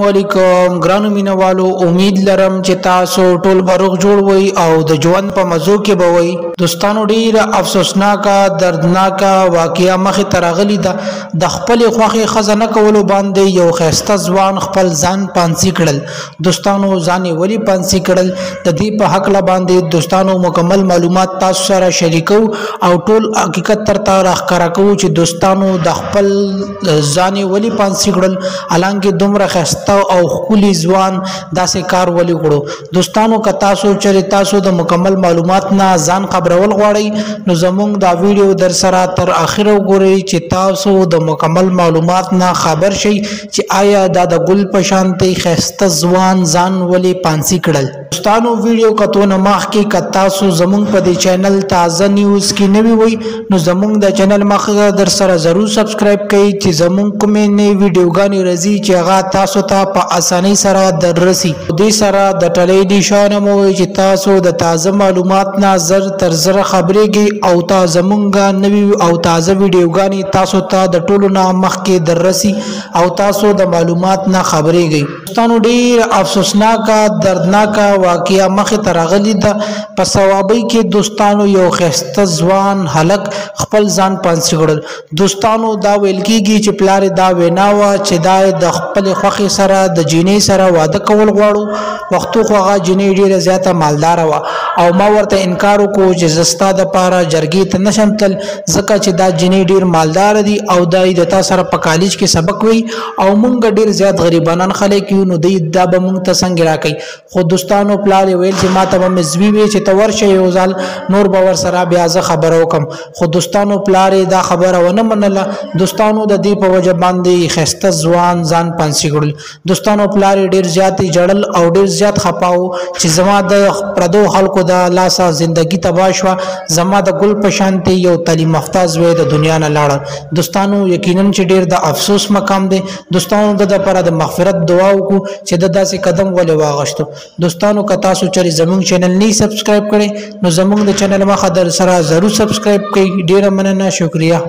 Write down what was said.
علیکم ګرانو مینوالو، امید لرم چې تاسو ټول بروغ جوړ وئ او د ژوند په مزو کې به وئ. دوستانو ډیره افسوسناکه دردناکه واقعیا مخې ته راغلې ده. د خپلې خوښې ښځه نه کولو باندې یو ښایسته ځوان خپل ځان پانسي کړل. دوستانو ځان یې ولې پانسي کړل د دې په هکله باندې دوستانو مکمل معلومات تاسو سره شریکو او ټول حقیقت ترته راښکاره کوو چې دوستانو د خپل ځان یې ولې پانسي کړل، حالانکه دومره ښایسته او خولي ځوان داسې کار ولې کړو. دوستانو که تاسو چېرې تاسو د مکمل معلومات نه ځان خبرول غواړئ نو زموږ دا ویډیو در سره تر اخره وګورئ چې تاسو د مکمل معلومات نه خبر شئ چې آیا دا د ګل په شانتې ښایسته ځوان ځان ولې پانسي کړل. دوستانو ویډیو کتونه مخکې که تاسو زموږ په دې چینل تازه نیوز کې نوي وئ نو زموږ د چینل مخه در سره ضرور سبسکرایب کړئ چې زموږ کومې نوې ویډیوګانې راځي چې هغه تاسو ته په اسانۍ سره دررسي. دې سره د ټلۍ نشانه مو وي چې تاسو د تازه معلومات نه زر تر زره خبرېږئ او تاسو زموږ نوي او تازه ویډیوګانې تاسو ته د ټولو نه مخکې دررسي او تاسو د معلومات نه خبرېږئ. دوستانو ډېر افسوسناکه دردناکه واقعیا مخې ته راغلې ده. په ثوابۍ کې دوستانو یو ښایسته ځوان هلک خپل ځان پانسي کړل. دوستانو دا ویل کېږي چې پلار دا وینا وه چې دا د خپلې خوښې سره د جینۍ سره واده کول غواړو. وختو خو هغه جینۍ ډېره زیاته مالداره وه او ما ورته انکار وکړو چې زه ستا دپاره جرګې ته نشم تلل ځکه چې دا جینۍ ډېر مالداره دي او دا د تا سره په کالج کې سبق وي او موږ ډېر زیات غریبانان خلک یو نو دا به موږ ته څنګه راکوي. خو دوستانو پلار یې ویل چې ما ته به مې زوی وي چې ته ورشه یو ځل نور به ورسره بیا زه خبره وکړم. خو دوستانو پلار یې دا خبره ونه منله. دوستانو د دې په وجه باندې ښایسته ځوان ځان پانسي کړل. دوستانو پلار یې ډېر زیات جړل او ډېر زیات خپه و چې زما د پردو خلکو د لاسه زندګي تباه شوه، زما د ګل په شانتې یو تعلیم یافته زوی د دنیا نه لاړه. دوستانو یقینا چې ډېر د افسوس مقام دی. دوستانو د لپاره د مغفرت دعا وکړو چې د داسې قدم ولې واغشتو. دوستانو که تاسو چېرې زموږ چینل نه سبسکرایب کړئ نو زموږ د چینل مخه در سره ضرور سبسکرایب کړئ. ډېره مننه، شکریه.